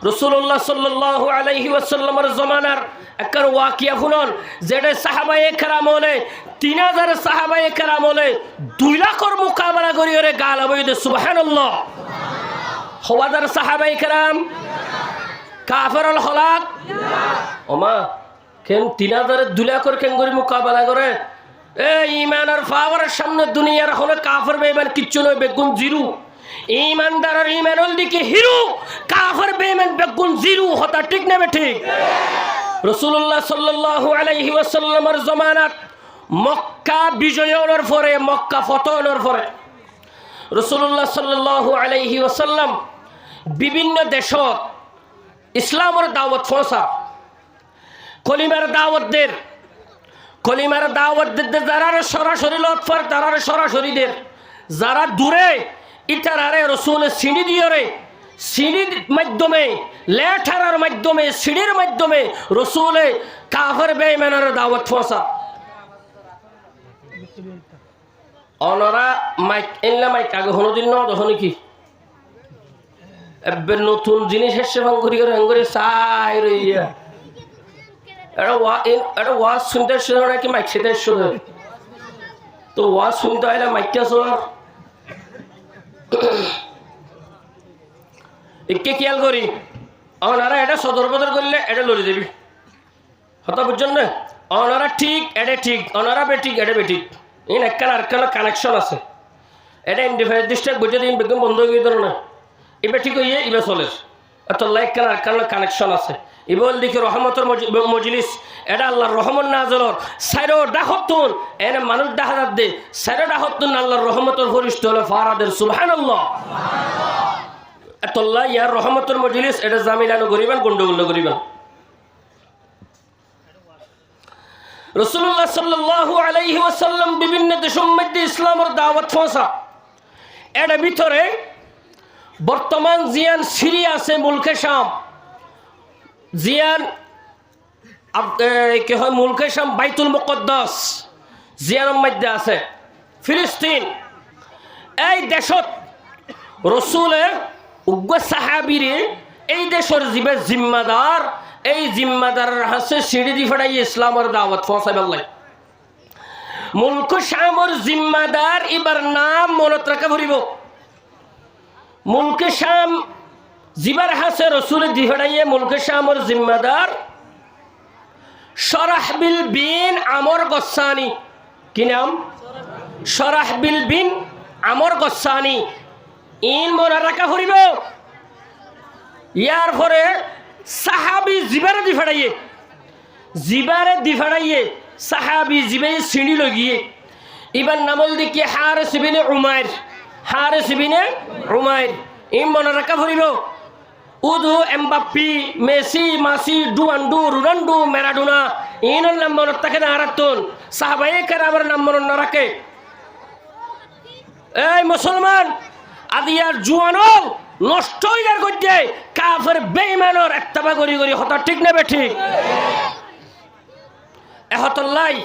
রাসূলুল্লাহ সাল্লাল্লাহু আলাইহি ওয়াসাল্লামের জমানার একর ওয়াকিয়া শুনুন, যেটা সাহাবায়ে কেরাম হলে 3000 সাহাবায়ে কেরাম হলে 2 লাখের মোকাবেলা করি ওরে গাল বই দে সুবহানাল্লাহ। হাজার সাহাবায়ে কেরাম কাফেরুল হলাক ওমা কেন 3000 2 লাখের কেন করি মোকাবেলা করে? এই ঈমানের পাওয়ারের সামনে দুনিয়ার হলে কাফের বেঈমান কিচ্ছু নয়, বেগুন জিরো। ঈমানদার আর ঈমানুল দিকে হিরো, কাফের বেঈমান বেগুন জিরো। হতা ঠিক না ঠিক? রাসূলুল্লাহ সাল্লাল্লাহু আলাইহি ওয়াসাল্লামের জামানাত মক্কা বিজয়ের পরে, মক্কা ফতনের পরে রাসূলুল্লাহ সাল্লাল্লাহু আলাইহি ওয়াসাল্লাম বিভিন্ন দেশত ইসলামের দাওয়াত পৌঁছা, কলিমার দাওয়াতদের, কলিমার দাওয়াতদের যারা সরাসরি লতফার তারা সরাসরি দের, যারা দূরে ইতারারে রসুল সিঁড়ি দিয়ে রে, সিঁড়ির মাধ্যমে লেঠারার মাধ্যমে সিঁড়ির মাধ্যমে রসুলে কাফের বেঈমানের দাওয়াত পৌঁছা। অনরা মাইক এনলা মাইক আগে হনোদিন ন তখন কি এবার নতুন জিনিস এসে ভাঙ করি করে করে চাই রইয়া এটা ওয়াজ শুনতে শুনে নাকি মাইক সেটা শুনে তো ওয়াজ শুনতে হলে মাইকটা শোর একে খেয়াল করি। ওনারা এটা সদর বদর করলে এটা লড়ে যাবি, হতা বুঝছেন না? ওনারা ঠিক এটা ঠিক, ওনারা বেঠিক এটা বেঠিক, ইন একখান আরেকখান কানেকশন আছে। এটা ইন্ডিফারেন্ট ডিস্ট্রিক্ট বুঝে দিন বেগম বন্ধ হয়ে গিয়ে না, এবার ঠিক হইয়ে ইবে চলে তোল্লা একখান আরেকখান কানেকশন আছে। ইবল দিকে রহমতের মজলিস, এটা আল্লাহর রহমত নাজলর সাইরো ডাহতুন এনে মানুষ ডাহাত দে, সাইরো ডাহতুন আল্লাহর রহমতের ফরিস্ত হলো ফারাদের সুবহানাল্লাহ। তোল্লা ইয়ার রহমতের মজলিস, এটা জামিলানো করিবেন, গন্ডগোল করিবেন। রাসূলুল্লাহ সাল্লাল্লাহু আলাইহি ওয়াসাল্লাম বিভিন্ন দেশের মধ্যে ইসলামের দাওয়াত পৌঁছা। এর ভিতরে বর্তমান জিয়ান সিরিয়া আছে, মুলকে শাম, জিয়ান কি হয় মুলকে শাম বাইতুল মুকদ্দাস জিয়ানের মধ্যে আছে, ফিলিস্তিন। এই দেশত রসুলের উগ্র সাহাবিরে এই দেশের জীবের জিম্মাদার, এই জিম্মাদার হাসে সিঁড়ি দি ফেড়াই ইসলামের দাওয়াত পৌঁছাবার লাই। মুলক শামর জিম্মাদার এবার নাম মনত রাখা ভরিব। মুলকে শাম জিবার হাসে রসুল দি ফেড়াইয়ে মুলকে শামর জিম্মাদার শরাহবিল বিন আমর গসানি। কি নাম? শরাহবিল বিন আমর গসানি। ইন মনে রাখা ভরিব। ইয়ার পরে সাহাবি জিবারে দি ফেড়াইয়ে, জিবারে দি ফেড়াইয়ে সাহাবি জিবে সিঁড়ি লগিয়ে এবার নামল দিকে হারিস বিনে উমাইর, হারিস বিনে উমাইর। ইন মনে রাখা ভরিব। উদু এমবাপ্পি মেসি মাসি ডুয়ান্ডু রুনান্ডু ম্যারাডোনা ইনের নাম মনে থাকে না আরাতুন সাহাবায়ে কেরামের নাম মনে না রাখে। এই মুসলমান আদিয়ার জুয়ানল নষ্ট হইয়ার গদ্যে কাফের বেঈমানের একতাবা করি করি হতা ঠিক না বে ঠিক? এহতল্লাই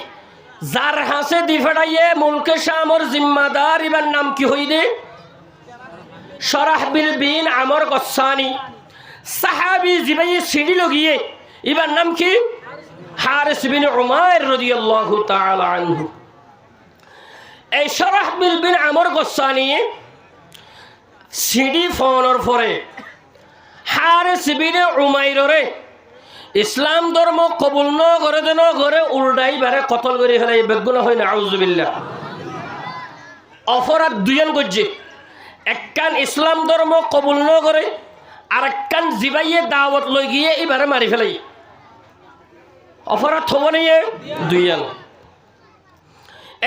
যার হাসে দি ফেড়াইয়ে মুলকে শামর জিম্মাদার এবার নাম কি হইদে? শরাহবিল বিন আমর গসানি। সাহাবি জিবাই সিঁড়ি লগিয়ে এবার নাম কি? হারিস বিন উমাইর রাদিয়াল্লাহু তাআলা আনহু। এই শরাহবিল বিন আমর গসানি সিঁড়ি ফোনের পরে হারিস বিন উমাইররে ইসলাম ধর্ম কবুল ন করে দেন ঘরে উল্টাই বারে কতল করে ফেলে বেগুনা হয় না আউযুবিল্লাহ। অপরাধ দুইজন গজ্জে, একখান ইসলাম ধর্ম কবুল ন করে আর একখান জিবাইয়ে দাওয়াত লই গিয়ে এবারে মারি ফেলাই। অপরাধ হব নিয়ে দুইজন।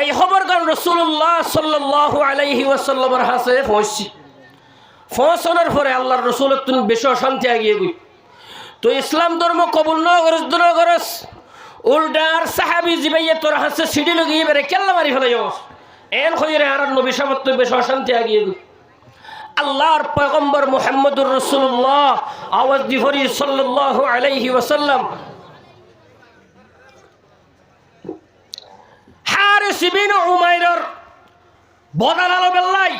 এই খবর গান রাসূলুল্লাহ সাল্লাল্লাহু আলাইহি ওয়াসাল্লামের হাসে পৌঁছি। পৌঁছানোর পরে আল্লাহর রাসূলের তুমি বেশি অশান্তি আগিয়ে গই তো ইসলাম ধর্ম কবুল ন করস উল্টার সাহাবি জিবাইয়ে তোর হাসে সিঁড়ি লগিয়ে বেড়ে কেল্লা মারি ফেলাই এন খইরে আর নবী সামত বেশি অশান্তি আগিয়ে গই। আল্লাহর পয়গম্বর মুহাম্মদুর রাসূলুল্লাহ আওয়াজ দি ফরি সাল্লাল্লাহু আলাইহি ওয়াসাল্লাম হারিস বিন উমাইরের বদলালো বেল্লাই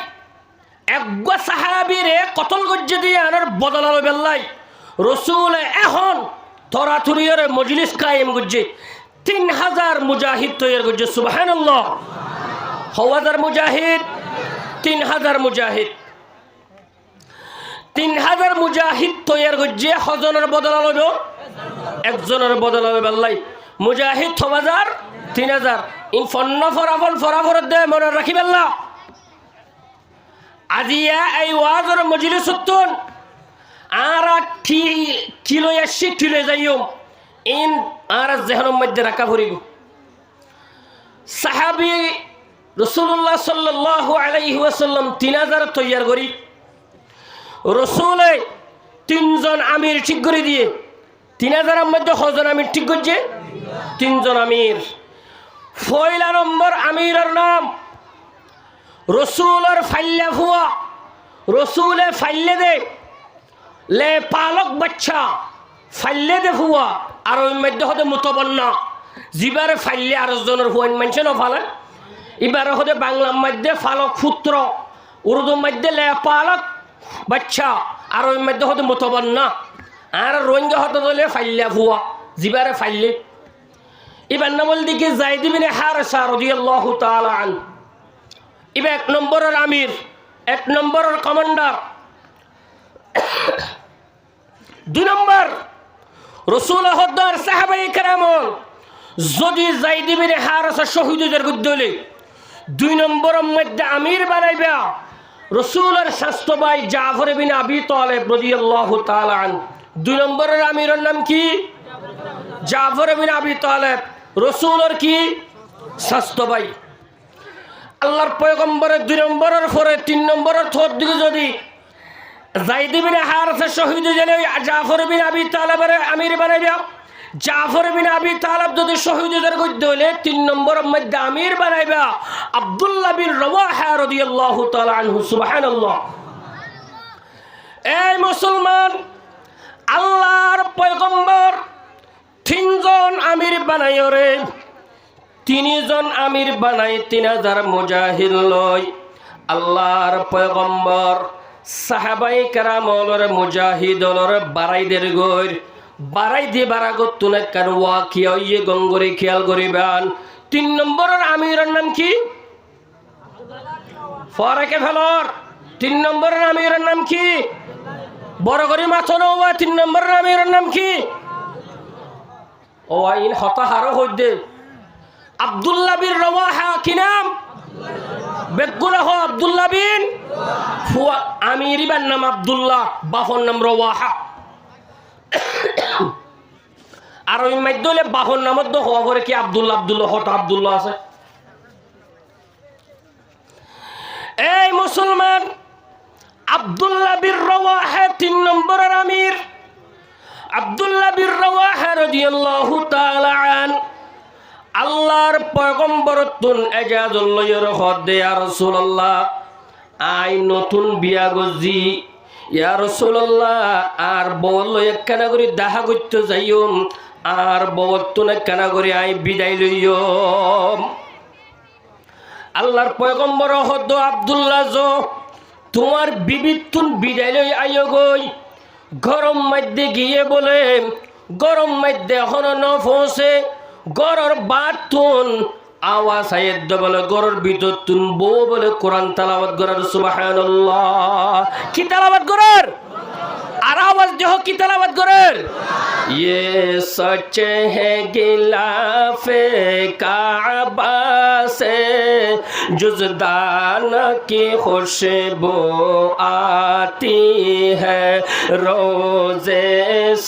একগা সাহাবীরে কতল গজ্জে দিয়ে আনার বদলালো বেল্লাই রসুল এখন তরাতুরিয়র মজলিস কায়েম করছে 3000 মুজাহিদ তৈরি করছে সুবহানাল্লাহ হাজার মুজাহিদ 3000 মুজাহিদ 3000 মুজাহিদ তৈরি করছে হজনের বদলা লইব একজনের বদলা লইব আল্লাহ মুজাহিদ 6000 3000 ইন ফন্ন ফরাফল ফরাফরত দে মনে রাখিবেল্লা আজিয়া এই ওয়াজের মজলিস উত্তন আর কিলো আসছি কিলো যাইও ইন আর জেহনের মধ্যে রাখা ভরিব সাহাবি রাসূলুল্লাহ সাল্লাল্লাহু আলাইহি ওয়াসাল্লাম 3000 তৈয়ার করি রসুলে 3 জন আমির ঠিক করে দিয়ে 3000 এর মধ্যে কজন আমির ঠিক করছে 3 জন আমির পয়লা নম্বর আমিরের নাম রসুলের ফাইল্লা ফুয়া রসুলে ফাইলে দে লে পালক বাচ্চা ফাইলে দে ফুয়া আর ওই মধ্যে হতে মুতবন্না জিবারে ফাইলে আর জনের ফুয়ান মানছে না ফালে এবারে হতে বাংলার মধ্যে ফালক পুত্র উর্দুর মধ্যে লে পালক বাচ্চা আর ওই মধ্যে হতে মুতবন্না আর রোহিঙ্গা হতে দলে ফাইল্লা ফুয়া জিবারে ফাইলে এবার নামল দিকে যায়েদ ইবনে হারেসা রাদিয়াল্লাহু তাআলা আন এবার 1 নম্বরের আমির 1 নম্বরের কমান্ডার 2 নম্বর রাসূল হদ্দার সাহাবায়ে কেরাম যদি যায়েদ ইবনে হারেসা শহীদদের গুদ্দলে 2 নম্বরের মধ্যে আমির বানাইবা রাসূলের স্বাস্থ্য ভাই জাফর ইবনে আবি তালেব রাদিয়াল্লাহু তাআলা আন 2 নম্বরের আমিরের নাম কি জাফর ইবনে আবি তালেব রসুলের কি স্বাস্থ্য ভাই আল্লাহর পয়গম্বরের 2 নম্বরের পরে 3 নম্বরের থর দিকে যদি যায়েদ ইবনে হারেসা শহীদ হলে জাফর ইবনে আবি তালেবের আমির বানাইবা জাফর ইবনে আবি তালেব যদি শহীদদের গদ্য হলে 3 নম্বরের মধ্যে আমির বানাইবা আব্দুল্লাহ বিন রওয়াহা রাদিয়াল্লাহু তাআলা আনহু সুবহানাল্লাহ এই মুসলমান আল্লাহর পয়গম্বর 3 জন আমির বানায় রে 3 জন আমির বানাই 3000 মুজাহিদ লয় আল্লাহর পয়গম্বর সাহাবায়ে কেরামর মুজাহিদর বারাইদের গর বারাই দিয়ে বারাগত তুনে কার ওয়াকিয়া ইয়ে গঙ্গরে খেয়াল করিবান 3 নম্বরের আমিরের নাম কি ফরাকে ফেলর 3 নম্বরের আমিরের নাম কি বড় করে মাথা নওয়া 3 নম্বরের আমিরের নাম কি ও আইন হতাহারো হইদে আব্দুল্লাহ বিন রওয়াহা কি নাম বেগুনা হো আব্দুল্লাহ বিন ফুয়া আমির ইবার নাম আব্দুল্লাহ বাফর নাম রওয়াহা আর ওই মধ্যে বাফর নামত তো হওয়া করে কি আব্দুল্লাহ আব্দুল্লাহ হত আব্দুল্লাহ আছে এই মুসলমান আব্দুল্লাহ বিন রওয়াহা 3 নম্বরের আমির আব্দুল্লাহ বিন রওয়াহা রাদিয়াল্লাহু তাআলা আন আল্লাহর পয়গম্বর তুন এজাজুল লয়র হদে ইয়া রাসূলুল্লাহ আই নতুন বিয়া গজি ইয়া রাসূলুল্লাহ আর বল একখানা করে দেখা করতে যাইও আর বতুন একখানা করে আই বিদায় লইও আল্লাহর পয়গম্বর হদ আব্দুল্লাহ জো তোমার বিবি তুন বিদায় লই আইও গই গরম মধ্যে গিয়ে বলে গরম মধ্যে এখনো ন পৌঁছে গরর বাতুন আওয়াজ আইদ বলে গরর ভিতর তুন বউ বলে কোরআন তেলাওয়াত করার সুবহানাল্লাহ কি তেলাওয়াত করার আর আওয়াজ দেহ কি তেলাওয়াত করার ये सच है गिलाफे काबा से जुज़दान की खुशबू आती है रोज़े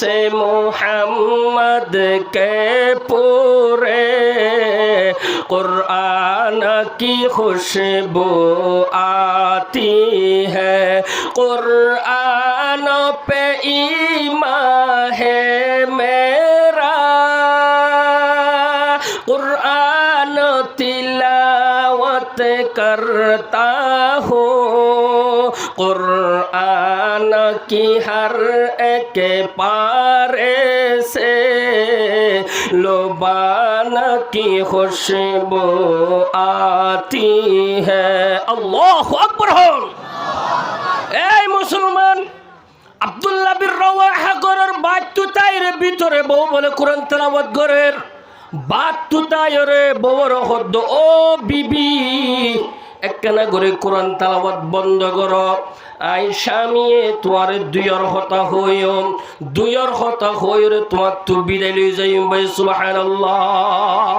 से मोहम्मद के पूरे कुरान की खुशबू आती है कुरान पे ईमान है मेरा कुरान तिलावत करता हूँ कुरान की हर एक पारे से लुबान की खुशबू आती है अल्लाहु अकबर हो ए मुसलमान আব্দুল্লাহ বিন রওয়াহা গরের তুতাইর ভিতরে বউ বলে কোরআন তেলাওয়াত করের বাত তুতাইরে বউর হদ্দ ও বিবি একখানা করে কোরআন তেলাওয়াত বন্ধ করো আই স্বামীয়ে তোমার দুইয়ের হতা হইরে তোমার তু বিদায় লই যাই ভাই সুবহানাল্লাহ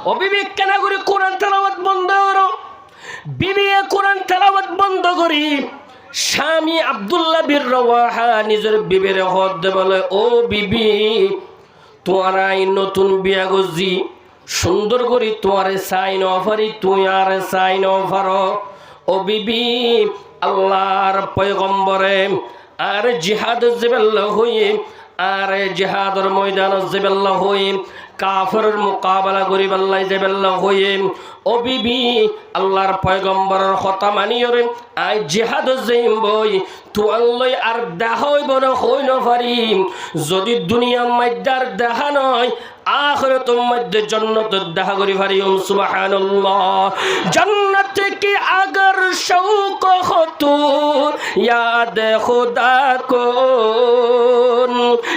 ও বিবি একখানা করে কোরআন তেলাওয়াত বন্ধ করো বিবি কোরআন তেলাওয়াত বন্ধ করি স্বামী আব্দুল্লাহ বিন রওয়াহা নিজের বিবির হদ বলে ও বিবি তোমার আই নতুন বিয়া গজি সুন্দর করি তোমারে সাইন অফারি তুই আর সাইন অফার ও বিবি আল্লাহর পয়গম্বরে আর জিহাদ জিবেল্লা হইয়ে আর জিহাদর ময়দান জিবেল্লা হইয়ে কাফেরের মোকাবেলা করি আল্লাহ জিবেল্লা হইয়ে ও বিবি আল্লাহর পয়গম্বরের কথা মানিয়রে আই জিহাদ যাইম বই তুয়াল্লই আর দেখা হইব না হই না পারি যদি দুনিয়ার মধ্যে দেখা নয় আখিরাতের মধ্যে জান্নাতের দেখা করি পারি সুবহানাল্লাহ জান্নাত কি আগর শৌক হতো याद खुदा को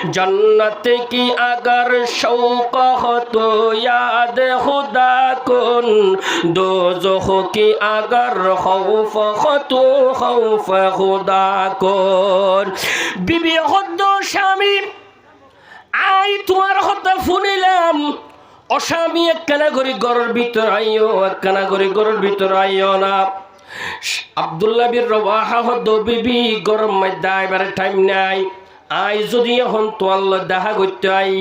जन्नत की अगर शौक हो तो याद खुदा को दोज़ख की अगर खौफ हो तो खौफ खुदा को बीबी खुद शामी आई तुम्हार हता শুনিলাম অস্বামী একখানা করে ঘরের ভিতর আইও একখানা করে ঘরের ভিতর আইও না আব্দুল্লাহ বিন রওয়াহা হদ বিবি গরম মধ্যে আইবার টাইম নাই আই যদি এখন তোয়াল্লা দেখা করতে আই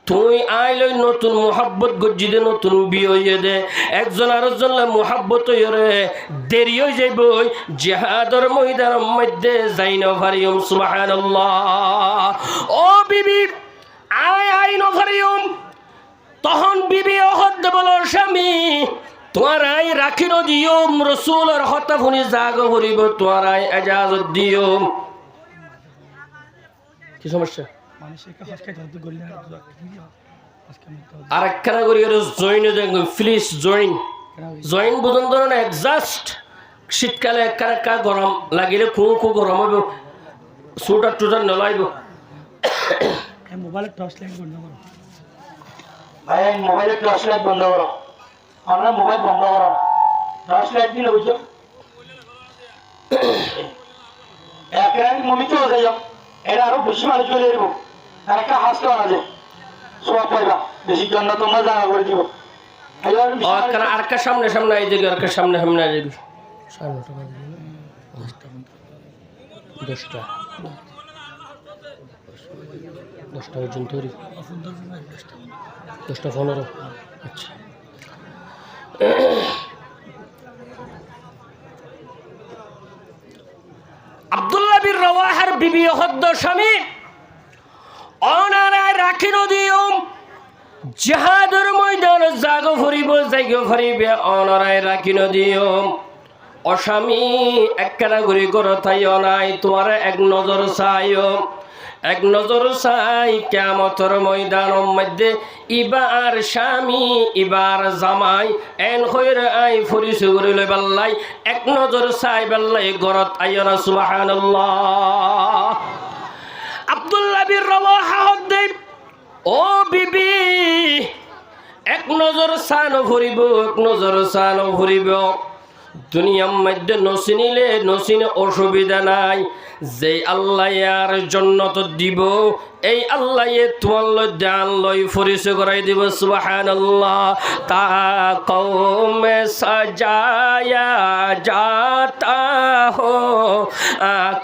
তুই আইলই নতুন মোহাব্বত গজ্জি দে নতুন বিয়ে হইয়ে দে একজন আরেকজন মোহাব্বত হইরে দেরি হয়ে যাইব জিহাদর ময়দানের মধ্যে যাই না পারিম সুবহানাল্লাহ ও বিবি আই নফারিম তখন বিবি হদ বলো স্বামী তোমার আই রাখির দিও রসুলের হতা শুনি জাগ করিব তোমার আই এজাজত দিও কি সমস্যা আর একখানা করি জয়েন প্লিজ জয়েন বুঝুন ধরুন একজাস্ট শীতকালে একখানা গরম লাগিলে খুব গরম হইব সুটার টুটার নলাইব মোবাইলের টর্চ লাইট বন্ধ করো ভাই মোবাইলের টর্চ লাইট বন্ধ করো আমরা মোবাইল বন্ধ করো টর্চ লাইট দিলে বুঝছো একরাই মমিতে হয়ে যাও এটা আরো বেশি মানুষ চলে এরব আর একটা হাসতে পারা যায় সব পাইবা বেশি জন্য তোমরা জানা করে দিব আর কা সামনে সামনে এই দিকে আর কা সামনে সামনে এই দিকে 10টা পর্যন্ত 10টা 15 আচ্ছা আব্দুল্লাহ বিন রওয়াহার বিবি হদ্দ স্বামী অনারায় রাখি নদিও জিহাদের ময়দান জাগো ফরিব জায়গা ফরিবে অনারায় রাখি নদিও অস্বামী একখানা ঘুরি করো তাইও নাই তোমার এক নজর চাইও এক নজর চাই কিয়ামতের ময়দানের মধ্যে ইবার স্বামী ইবার জামাই এন হইরে আই ফরিসু করে লই বাল্লাই এক নজর চাই বাল্লাই ঘরত আইও না সুবহানাল্লাহ আব্দুল্লাহ বিন রওয়াহা হদ্দে ও বিবি এক নজর সানো ফুরিব এক নজর সানো ফুরিব দুনিয়ার মধ্যে নসিনে অসুবিধা নাই যে আল্লাহ আর জান্নাত দিব এই আল্লাহ তোমার দান লই ফরিসে করাই দিব সুবহানাল্লাহ তা কওমে সাজায়া জাতা হো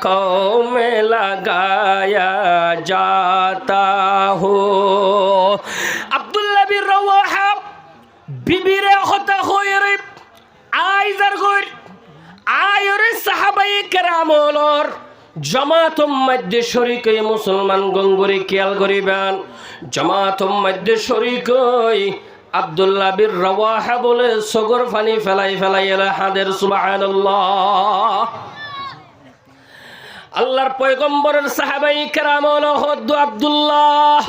কওমে লাগায়া জাতা হো আব্দুল্লাহ বিন রওয়াহা বিবিরে হতা হইরে আইজার গর আয়রে সাহাবায়ে কেরামর জামাতুম মধ্যে শরীক মুসলমান গঙ্গুরি খেয়াল করিবেন জামাতুম মধ্যে শরীক আব্দুল্লাহ বিন রওয়াহা বলে সগর পানি ফেলাই এলা হাদের সুবহানাল্লাহ আল্লাহর পয়গম্বরের সাহাবায়ে কেরামল হদ আব্দুল্লাহ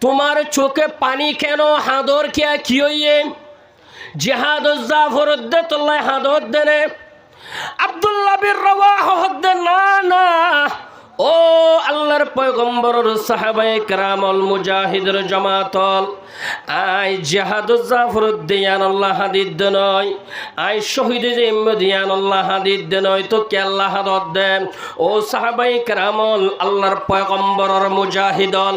তোমার চোখে পানি কেন হাদর কি হইয়ে জিহাদ জাফর দে তোল্লাই হাদর দেনে আব্দুল্লাহ বিন রওয়াহা হদ না ও আল্লাহর পয়গম্বরের সাহাবায়ে কেরামল মুজাহিদের জামাতল আই জিহাদুজ জাফরুদ্দিয়ান আল্লাহ হাদিদ নয় আই শহীদে জিম্মদিয়ান আল্লাহ হাদিদ নয় তো কে আল্লাহ হাদত দেন ও সাহাবায়ে কেরামল আল্লাহর পয়গম্বরের মুজাহিদল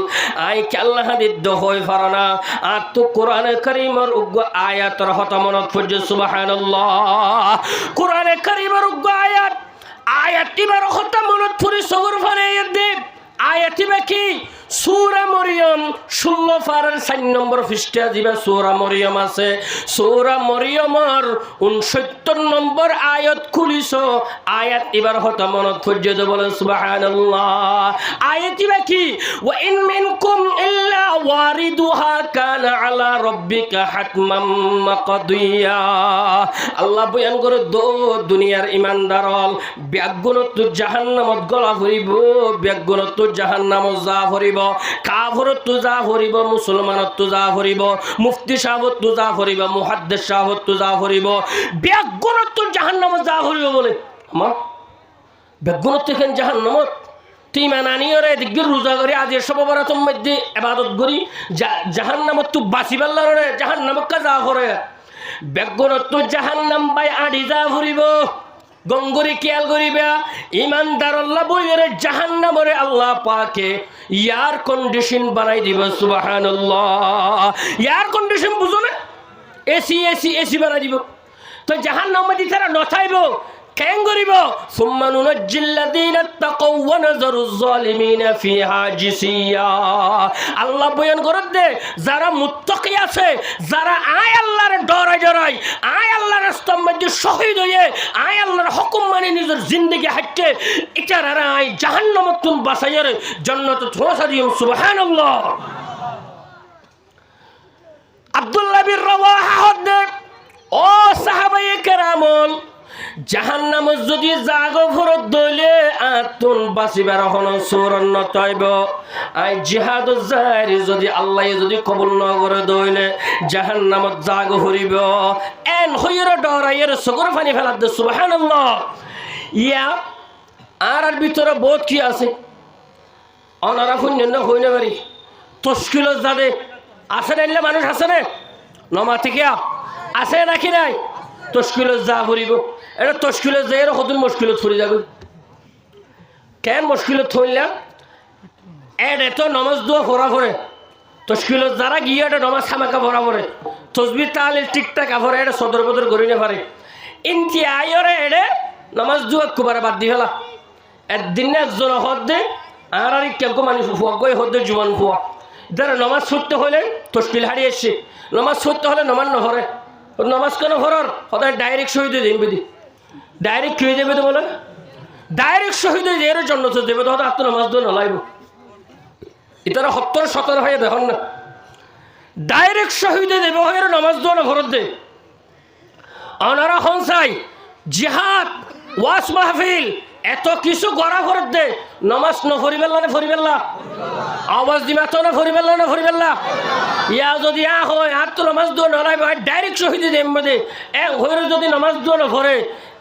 আই কে আল্লাহ হাদিদ হয় ফারানা আর তো কোরআনে কারীমের উগ্র আয়াতের হতমনত পড়ছে সুবহানাল্লাহ কোরআনে কারীমের উগ্র আয়াতটি বার কথা মনত পড়ে সগর ফারে দেব আয়াতটি কি সূরা মরিয়ম 16 পারার 4 নম্বর পৃষ্ঠা দিবা সূরা মরিয়ম আছে সূরা মরিয়মের 69 নম্বর আয়াত খুলিছো আয়াত এবার হতা মনত পড়ে দে বলেন সুবহানাল্লাহ আয়াতটি কি ওয়া ইন মিনকুম ইল্লা ওয়ারিদুহা কানা আলা রাব্বিকা হাতমান মাকদিয়া আল্লাহ বয়ান করে দো দুনিয়ার ইমানদারল ব্যাগুনত জাহান্নামত গলা ভরিব ব্যাগুনত জাহান্নামত যা ভরিব কাফরত তুজা ভরিব মুসলমানত তুজা ভরিব মুফতি সাহেবত তুজা ভরিব মুহাদ্দিস সাহেবত তুজা ভরিব ব্যাগুনত জাহান্নামত যা ভরিব বলে মা ব্যাগুনত কেন জাহান্নামত তুই মানানিয়রে দিগির রোজা করি আজ সব বরাতম মধ্যে ইবাদত করি জাহান্নামত তু বাঁচিবাল্লার রে জাহান্নামত কা যা করে ব্যাগুনত জাহান্নাম বাই আড়ি যা ভরিব গঙ্গরি খেয়াল করিবা ইমানদার আল্লাহ বইরে জাহান্নামরে আল্লাহ পাকে এয়ার কন্ডিশন বানাই দিব সুবহানাল্লাহ এয়ার কন্ডিশন বুঝো না এসি এসি এসি বানাই দিব তো জাহান্নাম মধ্যে তারা নথাইব কেন করিব সুম্মা নুনাজ্জিল্লাযীনা তাকাউ ওয়া নাযারুজ জালিমিনা ফিহা জিসিয়া আল্লাহ বয়ান করে দে যারা মুত্তাকি আছে যারা আয় আল্লাহর ডরে ডরাই আয় আল্লাহর রাস্তার মধ্যে শহীদ হয়ে আয় আল্লাহর হুকুম মানে নিজের জিন্দেগি হাঁটতে ইটারা আয় জাহান্নামত তুম বাঁচাইয়ার জান্নাতে পৌঁছা দিও সুবহানাল্লাহ আব্দুল্লাহ বিন রাওয়াহা হদে ও সাহাবায়ে কেরামল জাহান্নাম যদি জাগো ফরত দইলে আতুন বাঁচিবার হন সুরন্ন তৈব আই জিহাদ জারি যদি আল্লাহ যদি কবুল ন করে দইলে জাহান্নামত জাগো হরিব এন হইর ডরাইয়ের সগর পানি ফেলা দে সুবহানাল্লাহ ইয়া আর ভিতরে বহুত কি আছে অনারা ফুন্য হইনে পারি তশকিল যাবে আছে নাইলে মানুষ আছে না নমা থেকে আছে নাকি নাই তশকিল যা হরিব এটা তশকিলত যাই কত মুশকিলত ফুরি যাবে কেন মুশকিলত থইলা এড এত নমাজ দোয়া ফোরা করে তশকিলত যারা গিয়ে এটা নমাজ খামাকা ফোরা করে তসবির তাহলে ঠিকঠাক আফরে এটা সদর বদর করি না পারে ইনতি আয়রে এডে নমাজ দোয়া কুবারে বাদ দি ফেলা একদিন একজন হদ্দে আর আর কেউ মানে ফুয়া গই হদ্দে জুবান ফুয়া যারা নমাজ ছুটতে হলে তশকিল হারিয়ে এসছে নমাজ ছুটতে হলে নমান নহরে নমাজ কেন হরর সদায় ডাইরেক্ট শহীদ দিন বিধি ডাইরেক্ট খেয়ে যাবে তো বলে ডাইরেক্ট শহীদ হয়ে এর জন্য তো দেবে তো আত্ম নামাজ দিয়ে নলাইব এটারা 70-70 হয়ে দেখুন না ডাইরেক্ট শহীদ দেবে হয়ে নামাজ দিয়ে না ভরত দে অনারা হনসাই জিহাদ ওয়াস মাহফিল এত কিছু গড়া ভরত দে নামাজ ন ফরিবেল্লা না ফরিবেল্লা আওয়াজ দিমা তো না ফরিবেল্লা না ফরিবেল্লা ইয়া যদি হয় আর তো নামাজ দিয়ে নলাইব ডাইরেক্ট শহীদ দেবে মধ্যে এক হয়ে যদি নামাজ দিয়ে না ভরে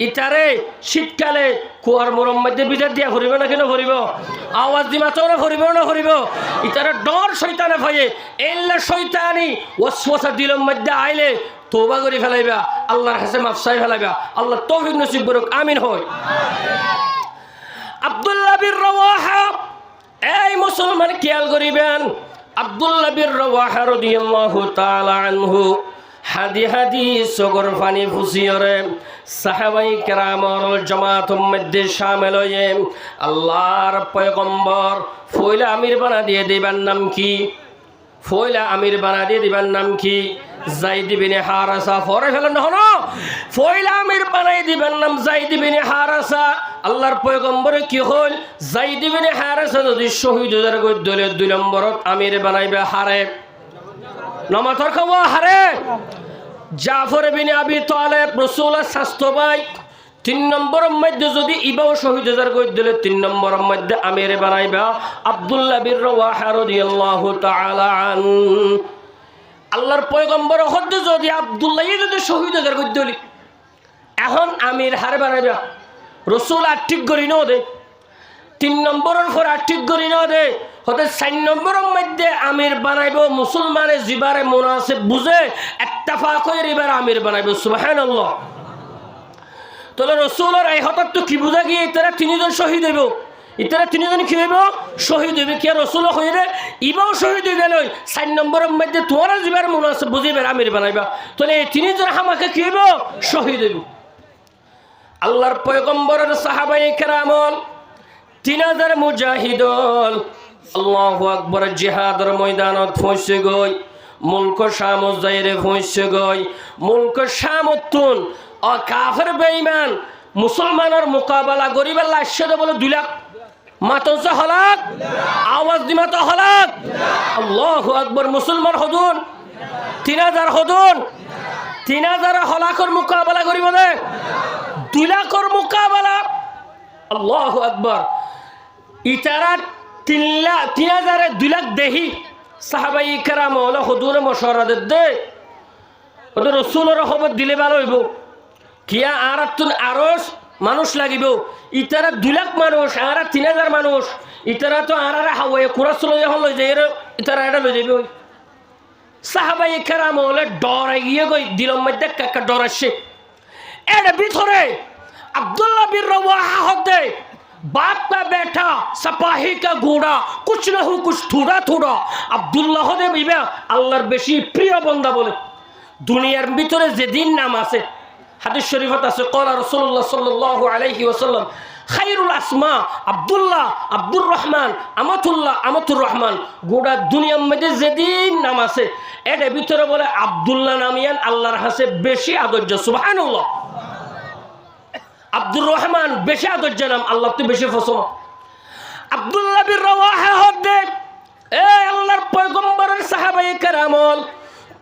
ইটারে শীতকালে কুয়ার মোরম মধ্যে বিজার দিয়া ভরিব না কেন ভরিব আওয়াজ দি মাত্র না ভরিব না ভরিব ইটারে ডর শয়তানে ভয়ে এল্লা শয়তানি ওয়াসওয়াসা দিলের মধ্যে আইলে তওবা করে ফেলাইবা আল্লাহর কাছে মাফ চাই ফেলাইবা আল্লাহ তৌফিক নসিব করুক আমিন হয় আব্দুল্লাহ বিন রাওয়াহা এই মুসলমান খেয়াল করিবেন আব্দুল্লাহ বিন রাওয়াহা রাদিয়াল্লাহু তাআলা আনহু হাদি হাদি সগর পানি ফুসিয়রে সাহাবাই কেরামর জামাতের মধ্যে শামিল হয়ে আল্লাহর পয়গম্বর ফয়লা আমির বানা দিয়ে দিবার নাম কি ফয়লা আমির বানা দিয়ে দিবার নাম কি যায়েদ বিন হারেসা ফরে ফেলেন না হলো ফয়লা আমির বানাই দিবার নাম যায়েদ বিন হারেসা আল্লাহর পয়গম্বরে কি হল যায়েদ বিন হারেসা যদি শহীদ হয়ে গই দলে 2 নম্বরত আমির বানাইবে হারে নমাতর খাওয়া হারে জাফর বিন আবি তালেব রাসূলের স্বাস্থ্য ভাই 3 নম্বরের মধ্যে যদি ইবাও শহীদ হাজার কই দিলে 3 নম্বরের মধ্যে আমিরে বানাইবা আব্দুল্লাহ বিন রাওয়াহা রাদিয়াল্লাহু তাআলা আন আল্লাহর পয়গম্বর হদ্দে যদি আব্দুল্লাহ যদি শহীদ হাজার কই দিলি এখন আমির হারে বানাইবা রাসূল আর ঠিক করি না দে 3 নম্বরের পর আর ঠিক করি না দে হতে 4 নম্বরের মধ্যে আমির বানাইব মুসলমানে জিবারে মুনাসিব বুঝে ইত্তেফাক হয়ে এবার আমির বানাইব সুবহানাল্লাহ। তাহলে রাসূলের এই হঠাৎ তো কি বুঝা গিয়ে তারা তিনজন শহীদ হইব, ইতারা তিনজন কি হইব শহীদ হইবে। কে রাসূল হইরে ইবাও শহীদ হয়ে গেল 4 নম্বরের মধ্যে তোমার জিবার মুনাসিব বুঝিবে আমির বানাইবা, তাহলে এই তিনজন আমাকে কি হইব শহীদ হইব। আল্লাহর পয়গম্বরের সাহাবায়ে কেরামল 3000 মুজাহিদল আল্লাহু আকবার জিহাদের ময়দানত পৌঁছে গই, মুলক শাম জাইরে পৌঁছে গই। মুলক শামতুন ও কাফের বেঈমান মুসলমানের মোকাবেলা করিবার লাশে বলে 2 লাখ মাতসা হলাক আওয়াজ দিমা তো হলাক আল্লাহু আকবার। মুসলমান হদুন 3000 হদুন 3000 হলাকর মোকাবেলা করিব দে 2 লাখর মোকাবেলা আল্লাহু আকবার। ইতারা 3000 2 লাখ দেহি সাহাবায়ে কেরাম হলো হদুর মশওয়ারা দে ওদের রাসূলের খবর দিলে ভালো হইব। কিয়া আর তুন আরস মানুষ লাগিব, ইতারা 2 লাখ মানুষ আর 3000 মানুষ, ইতারা তো আর হাওয়ে কুরাস লই হল যে ইতারা এটা লই যাবে। সাহাবায়ে কেরাম হলে ডর গিয়ে গই দিলম মধ্যে কাকা ডর আসে। এর ভিতরে আব্দুল্লাহ বিন রওয়াহা হতে बाप का बेटा सिपाही का घोड़ा कुछ न हो कुछ थोड़ा थोड़ा আব্দুল্লাহ দে বিবা আল্লাহর বেশি প্রিয় বান্দা বলে দুনিয়ার ভিতরে যেদিন নাম আছে হাদিস শরীফত আছে ক্বালা রাসূলুল্লাহ সাল্লাল্লাহু আলাইহি ওয়াসাল্লাম খায়রুল আসমা আব্দুল্লাহ আব্দুর রহমান আমাতুল্লাহ আমাতুর রহমান। গোটা দুনিয়ার মধ্যে যেদিন নাম আছে এর ভিতরে বলে আব্দুল্লাহ নামিয়ান আল্লাহর কাছে বেশি আদর্য সুবহানাল্লাহ। আব্দুর রহমান বেশি আদর্য নাম আল্লাহ তো বেশি পছন্দ। আব্দুল্লাহ বিন রওয়াহা হদে এ আল্লাহর পয়গম্বরের সাহাবায়ে কেরামল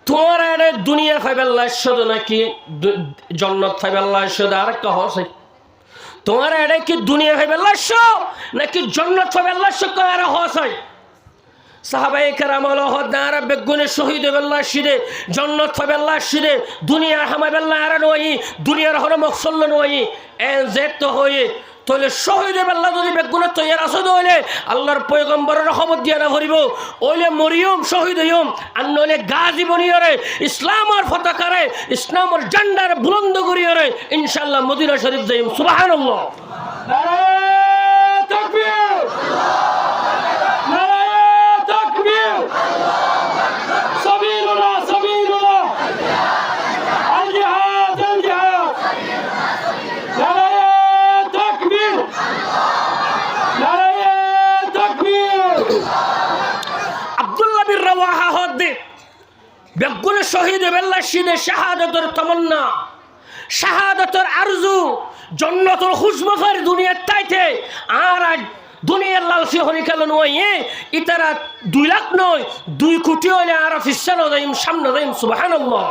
তোমার এর দুনিয়া ফাইবাল্লাহ শুধু নাকি জান্নাত ফাইবাল্লাহ শুধু আর একটা হসে তোমার এর কি দুনিয়া ফাইবাল্লাহ নাকি জান্নাত ফাইবাল্লাহ শুধু আর হসে। সাহাবায়ে কেরামল হদার বেগুনে শহীদ হইবাল্লাহ শিদে জান্নাত ফাইবাল্লাহ শিদে দুনিয়া হামাইবাল্লাহ আর নই দুনিয়ার হলো মকসল নই এন জেত হয়ে তাহলে শহীদ হইবাল্লাহ যদি বেগুনে তৈয়ার আসদ হইলে আল্লাহর পয়গম্বরের খবর দিয়া না করিব ওইলে মরিয়ম শহীদ হইম আর নইলে গাজী বনিয়রে ইসলামের পতাকারে ইসলামের ঝান্ডারে বুলন্দ করিয়রে ইনশাআল্লাহ মদিনা শরীফ যাইম সুবহানাল্লাহ। নারায়ে তাকবীর নারায়ে তাকবীর সাবিলুল্লাহ সাবিলুল্লাহ আল জিহাদ আল জিহাদ নারায়ে তাকবীর নারায়ে তাকবীর। আব্দুল্লাহ বিন রওয়াহা হদে বেগুনে শহীদ হইবাল্লাহ শিদে শাহাদাতের তামান্না শাহাদাতের আরজু জান্নাতুল খুশবুফার দুনিয়ার তাইতে আর দুনিয়ার লালসি হরিকাল নয় ইতারা 2 লাখ নয় 2 কোটি হইলে আর ফিসানো যাইম সামনে যাইম সুবহানাল্লাহ।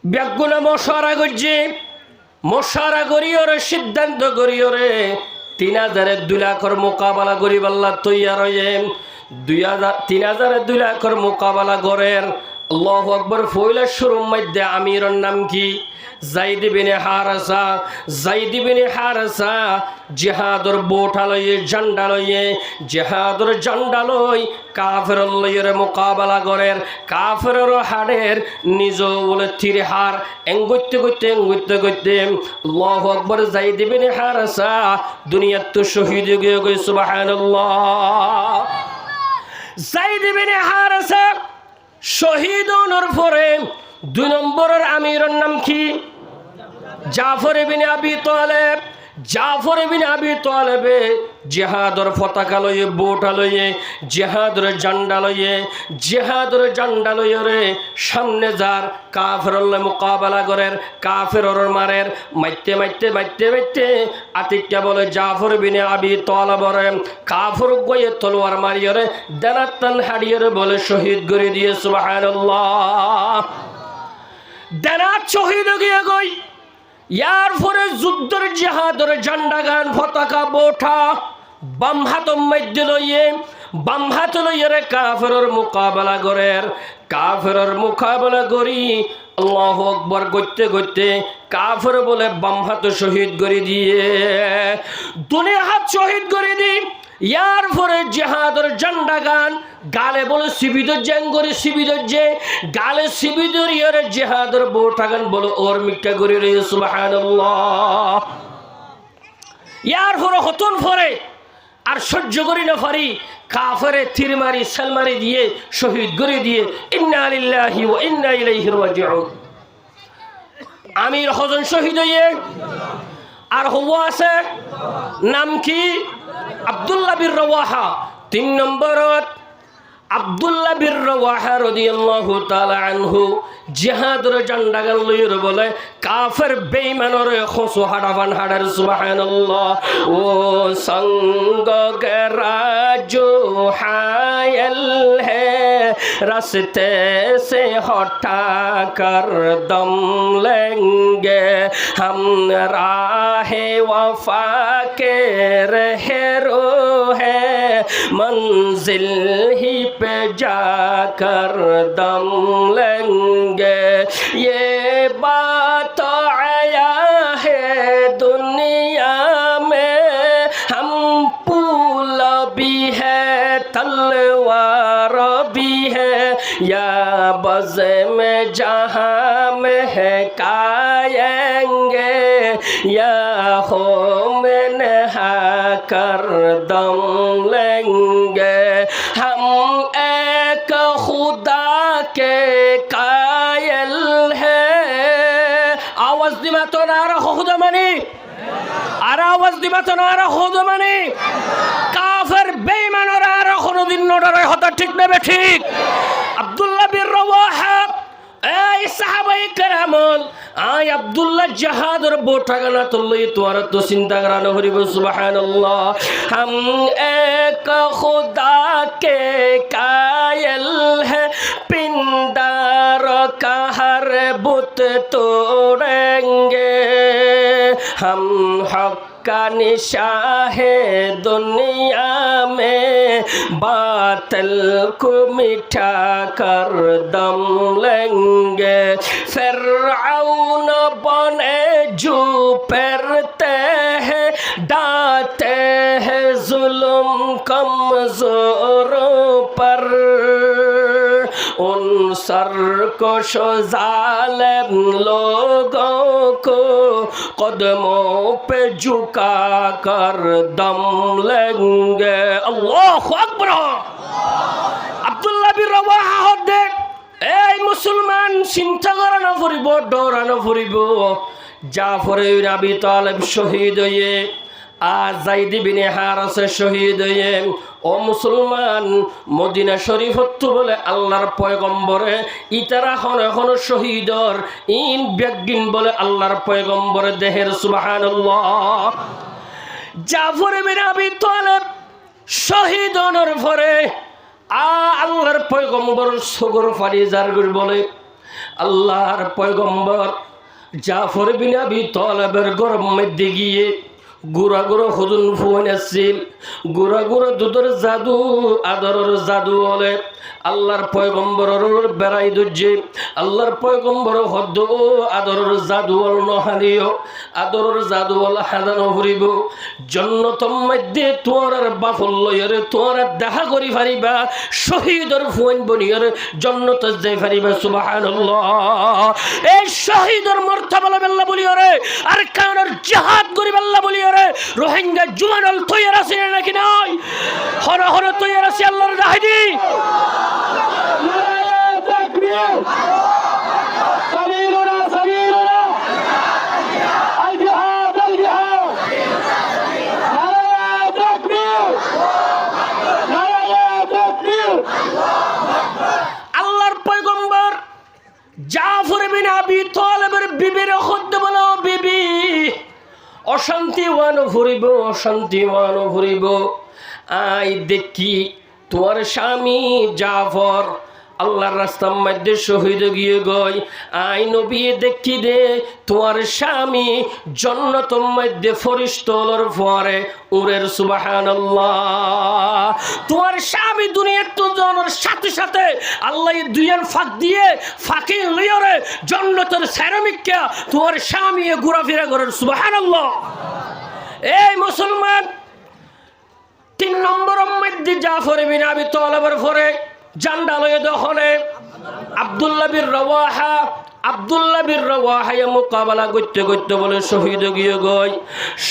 বেগুনে মশওয়ারা করছে মশওয়ারা করিওরে সিদ্ধান্ত করিওরে 3000 2 লাখর মোকাবেলা করিবাল্লাহ তৈয়ার হয়ে 3000 2 লাখর মোকাবেলা করেন। আল্লাহু আকবার। ফয়লা শুরুর মধ্যে আমিরের নাম কি যায়েদ বিন হারেসা। যায়েদ বিন হারেসা জিহাদর বোঠা লইয়ে ঝান্ডা লইয়ে জিহাদর ঝান্ডা লই কাফের লইয়ের মোকাবেলা করেন। কাফের হাড়ের নিজ বলে তীর হার এঙ্গুইতে গইতে আল্লাহু আকবার। যায়েদ বিন হারেসা দুনিয়াত তো শহীদ হয়ে গই সুবহানাল্লাহ। যায়েদ বিন হারেসা শহীদ হওয়ার পরে 2 নম্বরের আমিরের নাম কি জাফর ইবনে আবি তালেব। জাফর ইবনে আবি তালেবে জিহাদর পতাকা লইয়ে বোটা লইয়ে জিহাদর ঝান্ডা লইয়ে রে সামনে যার কাফেরের মোকাবেলা করেন কাফেরের মারের মাইতে আতিক্যা বলে জাফর ইবনে আবি তালেব রে কাফের গয়ে তলোয়ার মারিয়ে রে দানাতান হাড়িয়ে বলে শহীদ করে দিয়ে সুবহানাল্লাহ। দানাত শহীদ গিয়ে গই ইয়ার পরে যুদ্ধের জিহাদের ঝান্ডা গান পতাকা বোঠা বাম হাত মধ্যে লইয়ে রে কাফেরের মোকাবেলা করেন। কাফেরের মোকাবেলা করি আল্লাহু আকবার করতে করতে কাফের বলে বাম হাত শহীদ করে দিয়ে দুনিয়া হাত শহীদ করে দি ইয়ার পরে জিহাদের ঝান্ডা গান গালে বলে শিবিদর জাঙ্গরে শিবিদর যে গালে শিবিদর ইয়ারে জিহাদের বোটা গান বলে ওর মিটটা করে রে সুবহানাল্লাহ। ইয়ার পরে হতন পরে আর সহ্য করি না পারি কাফেরে তীর মারি সালমারি দিয়ে শহীদ করে দিয়ে ইন্না লিল্লাহি ওয়া ইন্না ইলাইহি রাজিউন। আমির হজন শহীদ হয়ে আর হওয়া আছে নাম কি আব্দুল্লাহ বিন রওয়াহা। 3 নম্বরত আব্দুল্লাহ বিন রওয়াহা রাদিয়াল্লাহু তাআলা আনহু জিহাদের ঝান্ডা গান লইর বলে কাফের বেঈমানর খোসো হাড়াবান হাড়ার সুবহানাল্লাহ। ও संग गराजो हायल है रास्ते से हटा कर दम लेंगे हम राहे वफा के रहरो है मंजिल ही पे जाकर दम लेंगे ये बात आया है दुनिया में हम पुल भी है तलवार भी है या बज़ में जहाँ में है कायेंगे या हो में नहा कर दम लेंगे हम एक खुदा के कायल है। आवाज दिमा तो नारा खुदा मनी আর আওয়াজ দিবা তো না আর খুদ মানে কাফের বেঈমান আর কোনদিন নড়ারে হতা ঠিক নেবে ঠিক। আব্দুল্লাহ বিন রওয়াহা এই সাহাবায়ে কেরামল আই আব্দুল্লাহ জিহাদের বোটা গানা তুলই তোর তো চিন্তা করানো হরিব সুবহানাল্লাহ। हम एक खुदा के कायल है पिंडार का हर बुत तोड़ेंगे हम हक का निशान है दुनिया में बातिल को मिटा कर दम लेंगे फिरऔन बने जो परते हैं डांटे हैं जुल्म कमजोरों पर उन सरकश जालिम लोगों को कदमों पे झुका कर दम लेंगे। अल्लाहु अकबर। আব্দুল্লাহ বিন রওয়াহা হদে এই মুসলমান চিন্তা করানো ফুরিব ডরানো ফুরিব জাফর ইবনে আবি তালিব শহীদ হয়ে আর যায়েদ ইবনে হারেসা শহীদ হয়ে ও মুসলমান মদিনা শরীফত বলে আল্লাহর পয়গম্বরে ইতারা এখন শহীদর ইন বেগিন বলে আল্লাহর পয়গম্বরে দেহের সুবহানাল্লাহ। জাফর ইবনে আবি তালিব শহীদ হওয়ার পরে আল্লাহর পয়গম্বর সগর ফারিজার বলে আল্লাহর পয়গম্বর জাফর ইবনে আবি তালিবের গরম মধ্যে গিয়ে গুড়া গুড়ো হুজুন ফুন আসছিল গুড়া গুড়ো দুধের জাদু আদরের জাদু বলে আল্লাহর পয়গম্বরের বেড়াই দুজে আল্লাহর পয়গম্বর হদ্দ আদরের জাদু বল নহানিও আদরের জাদু বল হাদানো ফুরিব জন্নতম মধ্যে তোর বাফল লয়রে তোর দেখা করি ফারিবা শহীদর ফুন বনিয়র জন্নত যাই ফারিবা সুবহানাল্লাহ। এই শহীদর মর্তবা আল্লাহ বলিয়রে আর কারণ জিহাদ করি আল্লাহ বলিয়রে রোহিঙ্গা জুমানল তৈয়ার আছে নাকি নাই হর হর তৈয়ার আছে আল্লাহর রাহিদি আল্লাহর পয়গম্বর জাফর ইবনে আবি তালিবের বিবির খুদ্দ বলো বিবি অশান্তি ওয়ানো ঘুরিব আই দেখি তোমার স্বামী জাফর আল্লাহর রাস্তার মধ্যে শহীদ গিয়ে গই আই নবী দেখি দে তোমার স্বামী জান্নাতের মধ্যে ফেরেশতার পরে উরের সুবহানাল্লাহ তোমার স্বামী দুনিয়ার তো জনের সাথে সাথে আল্লাহ দুইয়ান ফাঁক দিয়ে ফাঁকি লইরে জান্নাতের সেরামিককে তোমার স্বামী ঘোরাফেরা করেন সুবহানাল্লাহ এই মুসলমান 3 নম্বরের মধ্যে জাফর বিন আবি তালেবের পরে জান্ডা লয়ে দখলে আব্দুল্লাহ বিন রাওয়াহা মোকাবেলা করতে করতে বলে শহীদ গিয়ে গই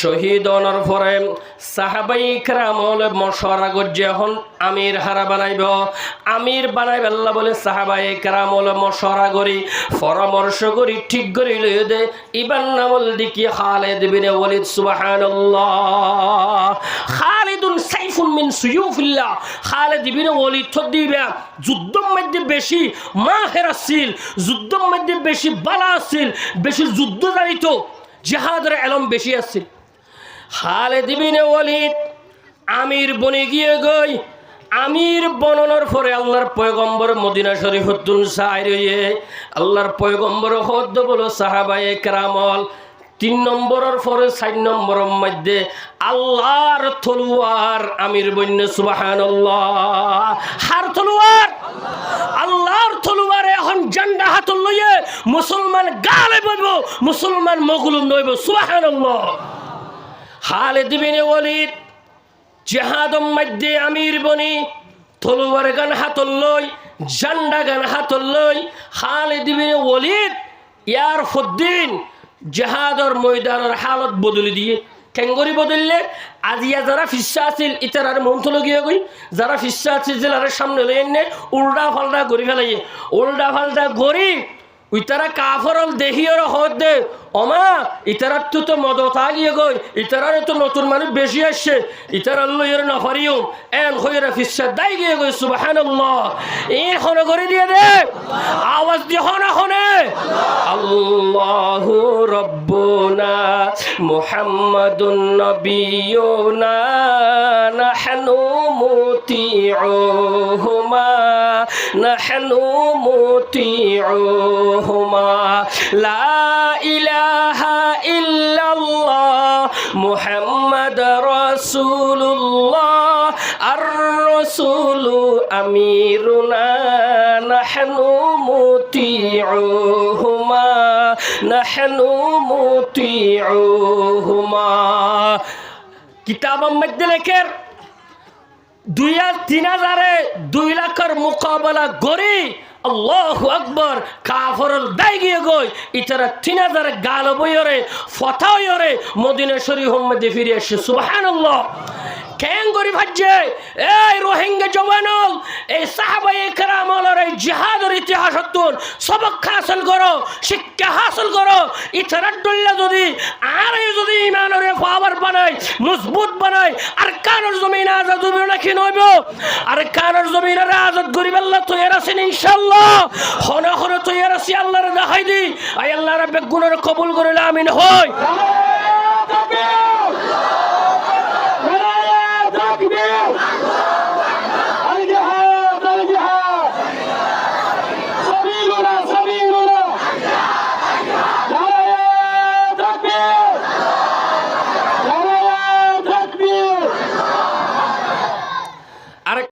শহীদ হওয়ার পরে সাহাবাই কেরাম মশওয়ারা করছে এখন আমির হারা বানাইব আমির বানাইব আল্লাহ বলে সাহাবাই কেরাম মশওয়ারা করি পরামর্শ করি ঠিক করে লয়ে দে ইবান নামল দিকি খালিদ বিন ওয়ালিদ সুবহানাল্লাহ খালিদুন সাইফুন মিন সুয়ুফিল্লাহ খালিদ বিন ওয়ালিদ তো দিবা যুদ্ধের মধ্যে বেশি মাহের আছিল যুদ্ধের মধ্যে বেশি বালা আছিল বেশি যুদ্ধ জানিত জিহাদের ইলম বেশি আছিল খালিদ বিন ওয়ালিদ আমির বনে গিয়ে গই আমির বননের পরে আল্লাহর পয়গম্বর মদিনা শরীফতুন সাইরে আল্লাহর পয়গম্বর হদ্দ বলো সাহাবায়ে কেরামল 3 নম্বরের পরে 4 নম্বরের মধ্যে আল্লাহর তলোয়ার আমির বন্য সুবহানাল্লাহ হার তলোয়ার আল্লাহর তলোয়ারে এখন ঝান্ডা হাত লইয়ে মুসলমান গালে বইব মুসলমান মগলুম নইব সুবহানাল্লাহ খালিদ বিন ওয়ালিদ জিহাদের মধ্যে আমির বনি তলোয়ার গান হাত লই ঝান্ডা গান হাত লই খালিদ বিন ওয়ালিদ ইয়ার ফদ্দিন জিহাদর ময়দানের হালত বদলে দিয়ে কেঙ্গরি বদললে আজিয়া যারা ফিসা আছিল ইতার মন তো লগিয়ে গই যারা ফিসা আছে জেলার সামনে লই এনে উল্টা ফাল্টা গড়ি ফেলাই উল্টা ফাল্টা গড়ি ওই তারা কাফরল দেহিওর হদ দে ওমা ইতারার তো মদতা গিয়ে গই ইতারার তো নতুন মানুষ বেশি আসছে ইতারার লইয়ের নফারিও এন হইরা ফিসা দাই গিয়ে গই সুবহানাল্লাহ এই হনে করে দিয়ে দে আওয়াজ দিয়ে হনে হনে আল্লাহু রাব্বুনা মুহাম্মাদুন নবিয়ুনা নাহনু মুতিউহুমা নাহনু মুতিউহুমা লা ইলাহা ইল্লাল্লাহ মুহাম্মাদ রাসূলুল্লাহ আর রাসূলু আমিরুনা নাহনু মুতিউহুমা নাহনু মুতিউহুমা কিতাবের মধ্যে লেখের 2 লাখের মোকাবেলা গড়ি আল্লাহু আকবার কাফরল দাই গিয়ে গই ইতারা 3000 গাল বইরে ফতাওয়রে মদিনা শরীফের মধ্যে ফিরে আসে সুবহানাল্লাহ কেন গরি ভাজ্জে এই রোহিঙ্গা জওয়ানল এই সাহাবায়ে কেরামলের এই জিহাদের ইতিহাস তুন সবক হাসিল করো শিক্ষা হাসিল করো ইতারা দল্লা যদি আর যদি ইমানের পাওয়ার বানাই মজবুত বানাই আর কানের জমিন আজাদ হবে নাকি নইব আর কানের জমিনের আজাদ গরিব আল্লাহ তৈরি আছেন ইনশাআল্লাহ হন হন তৈরি আছে আল্লাহর দেখাই দি আই আল্লাহ রাব্বে গুনাহ কবুল করে আমিন হয়